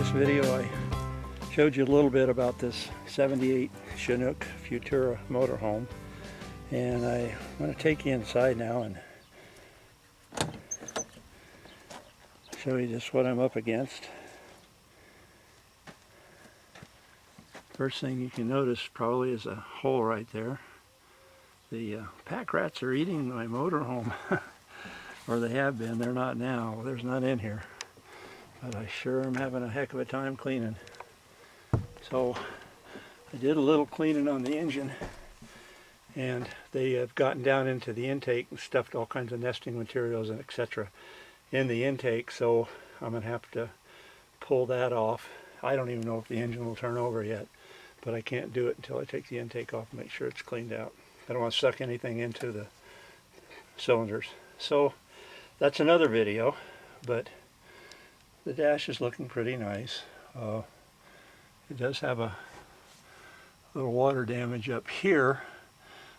last video I showed you a little bit about this 78 Chinook Futura motorhome, and I want to take you inside now and show you just what I'm up against. First thing you can notice probably is a hole right there. The Packrats are eating my motorhome, or they have been. They're not now. There's none in here. But I sure am having a heck of a time cleaning. So I did a little cleaning on the engine, and they have gotten down into the intake and stuffed all kinds of nesting materials and etc. in the intake, so I'm going to have to pull that off. I don't even know if the engine will turn over yet, but I can't do it until I take the intake off and make sure it's cleaned out. I don't want to suck anything into the cylinders. So that's another video, but the dash is looking pretty nice. It does have a little water damage up here.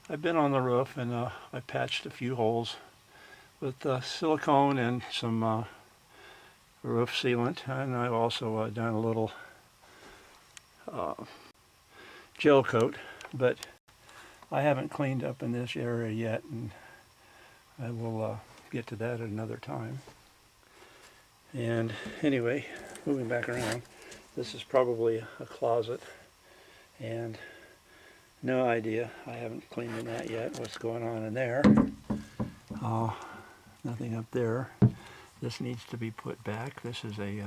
I've been on the roof and I patched a few holes with silicone and some roof sealant, and I've also done a little gel coat, but I haven't cleaned up in this area yet, and I will get to that at another time. And anyway, moving back around, this is probably a closet, and no idea, I haven't cleaned in that yet, what's going on in there. Nothing up there. This needs to be put back. This is a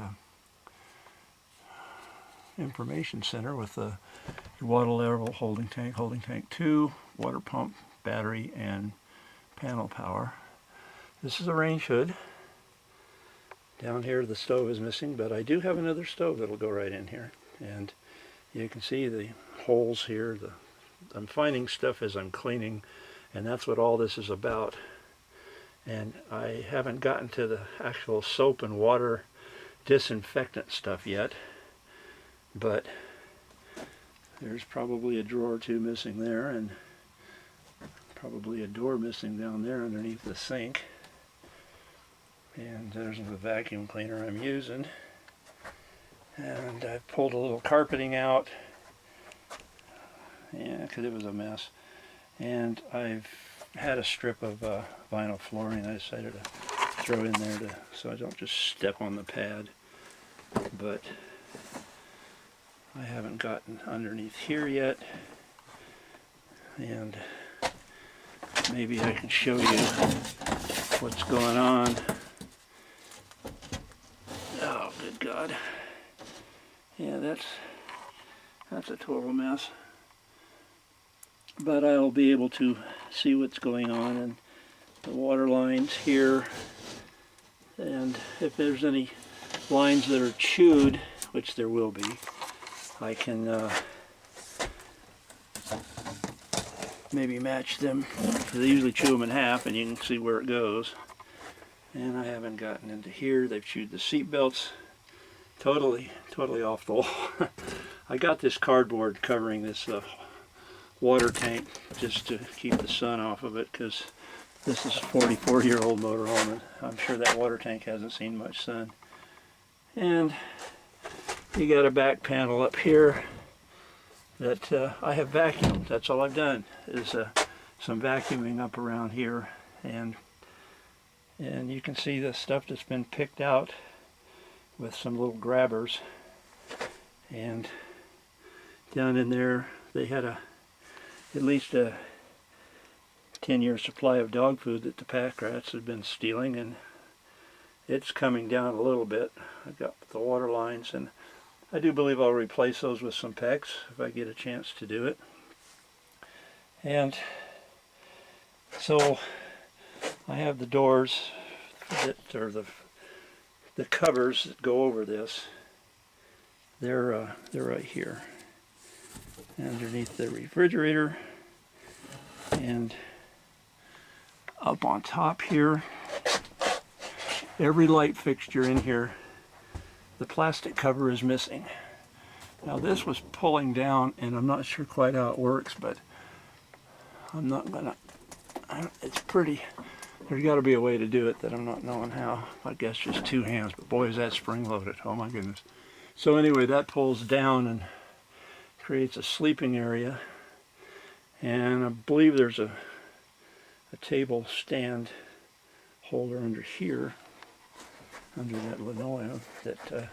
information center with a water level holding tank 2, water pump, battery, and panel power. This is a range hood. Down here the stove is missing, but I do have another stove that'll go right in here. And you can see the holes here. I'm finding stuff as I'm cleaning, and that's what all this is about. And I haven't gotten to the actual soap and water disinfectant stuff yet, but there's probably a drawer or two missing there, and probably a door missing down there underneath the sink. And there's the vacuum cleaner I'm using. And I've pulled a little carpeting out, yeah, because it was a mess. And I've had a strip of vinyl flooring I decided to throw in there so I don't just step on the pad. But I haven't gotten underneath here yet, and maybe I can show you what's going on. Oh, good God. Yeah, that's a total mess. But I'll be able to see what's going on, and the water lines here, and if there's any lines that are chewed, which there will be, I can maybe match them. They usually chew them in half, and you can see where it goes. And I haven't gotten into here. They've chewed the seat belts totally off the wall. I got this cardboard covering this water tank just to keep the sun off of it, because this is a 44-year-old motorhome, and I'm sure that water tank hasn't seen much sun. And you got a back panel up here that I have vacuumed. That's all I've done is some vacuuming up around here, and you can see the stuff that's been picked out with some little grabbers. And down in there they had at least a 10-year supply of dog food that the Packrats had been stealing, and it's coming down a little bit. I've got the water lines, and I do believe I'll replace those with some PEX if I get a chance to do it. And so I have the doors that are the covers that go over this. They're right here underneath the refrigerator, and up on top here, every light fixture in here, the plastic cover is missing. Now this was pulling down, and I'm not sure quite how it works, but I'm not gonna, it's pretty, there's got to be a way to do it that I'm not knowing how. I guess just two hands, but boy is that spring loaded, oh my goodness. So anyway, that pulls down and creates a sleeping area. And I believe there's a table stand holder under here, under that linoleum, that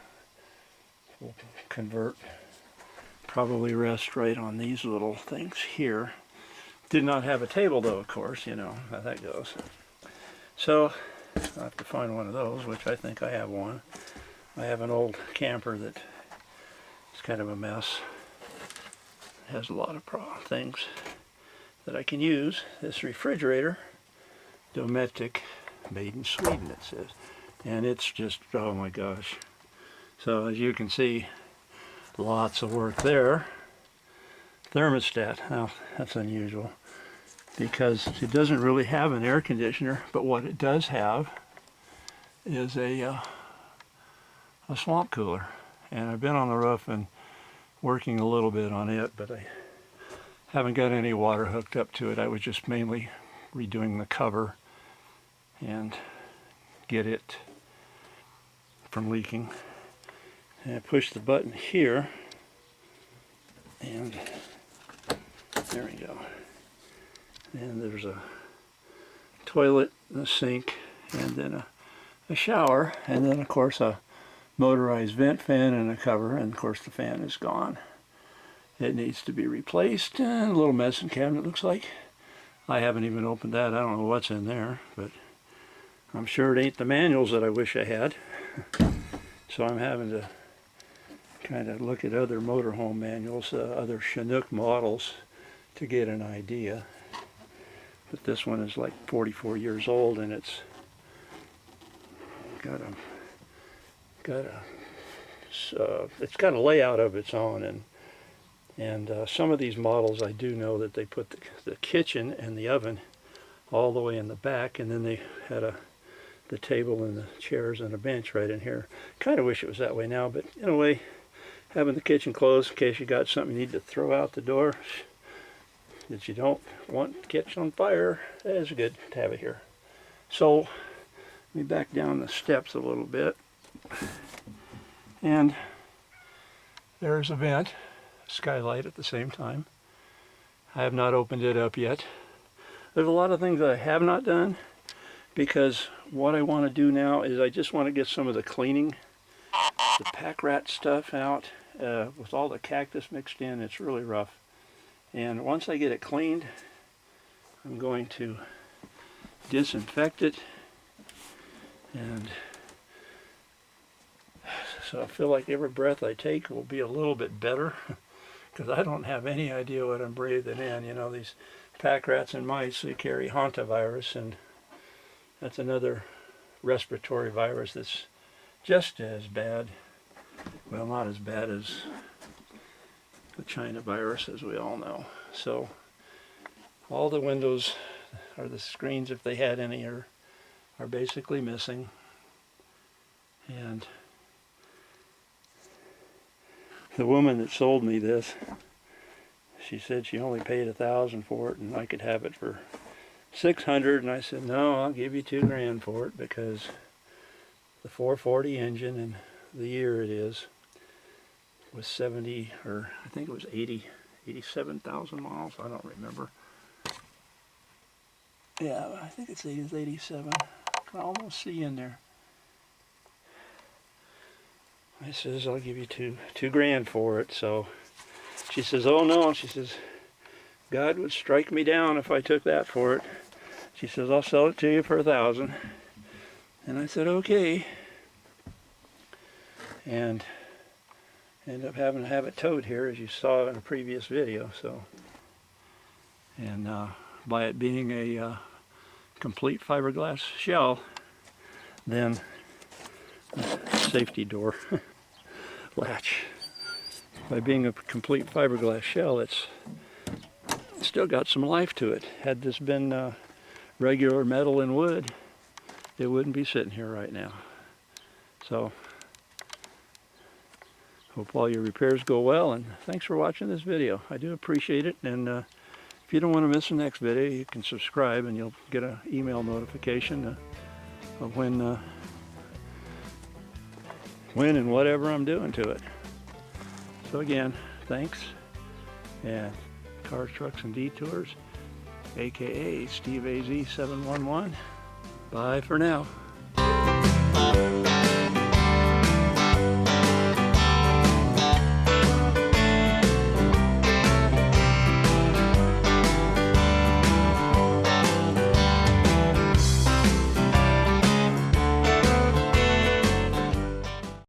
will convert, probably rest right on these little things here. Did not have a table though, of course, you know how that goes. So I'll have to find one of those, which I think I have one. I have an old camper that is kind of a mess. It has a lot of things that I can use. This refrigerator, Dometic, made in Sweden, it says. And it's just, oh my gosh. So as you can see, lots of work there. Thermostat, now that's unusual because it doesn't really have an air conditioner, but what it does have is a swamp cooler. And I've been on the roof and working a little bit on it, but I haven't got any water hooked up to it. I was just mainly redoing the cover and get it from leaking. And I push the button here, and there we go. And there's a toilet, and a sink, and then a shower, and then of course a motorized vent fan and a cover, and of course the fan is gone. It needs to be replaced, and a little medicine cabinet looks like. I haven't even opened that. I don't know what's in there, but I'm sure it ain't the manuals that I wish I had. So I'm having to kind of look at other motorhome manuals, other Chinook models, to get an idea. But this one is like 44 years old, and it's got a layout of its own, and some of these models I do know that they put the kitchen and the oven all the way in the back, and then they had the table and the chairs and a bench right in here. Kind of wish it was that way now, but in a way, having the kitchen closed in case you got something you need to throw out the door that you don't want to catch on fire, it's good to have it here. So let me back down the steps a little bit, and there's a vent, skylight at the same time. I have not opened it up yet. There's a lot of things that I have not done, because what I want to do now is I just want to get some of the cleaning, the Packrats stuff out. With all the cactus mixed in, it's really rough. And once I get it cleaned, I'm going to disinfect it. And so I feel like every breath I take will be a little bit better, because I don't have any idea what I'm breathing in. You know, these Packrats and mice, they carry hantavirus, and that's another respiratory virus that's just as bad. Well, not as bad as the China virus, as we all know. So all the windows, or the screens, if they had any, are basically missing. And the woman that sold me this, she said she only paid $1,000 for it, and I could have it for $600. And I said, no, I'll give you $2,000 for it, because the 440 engine and the year it is was 70, or I think it was 87,000 miles. I don't remember. Yeah, I think it's 87. I can almost see in there. I says, I'll give you $2,000 for it. So she says, oh no, she says, God would strike me down if I took that for it. She says, I'll sell it to you for $1,000. And I said, okay. And ended up having to have it towed here, as you saw in a previous video. So, and by it being a complete fiberglass shell, then safety door latch. By being a complete fiberglass shell, it's still got some life to it. Had this been regular metal and wood, it wouldn't be sitting here right now. So hope all your repairs go well, and thanks for watching this video. I do appreciate it, and if you don't want to miss the next video, you can subscribe and you'll get an email notification of when when and whatever I'm doing to it. So again, thanks, and Cars, Trucks, and Detours, aka Steve AZ711. Bye for now.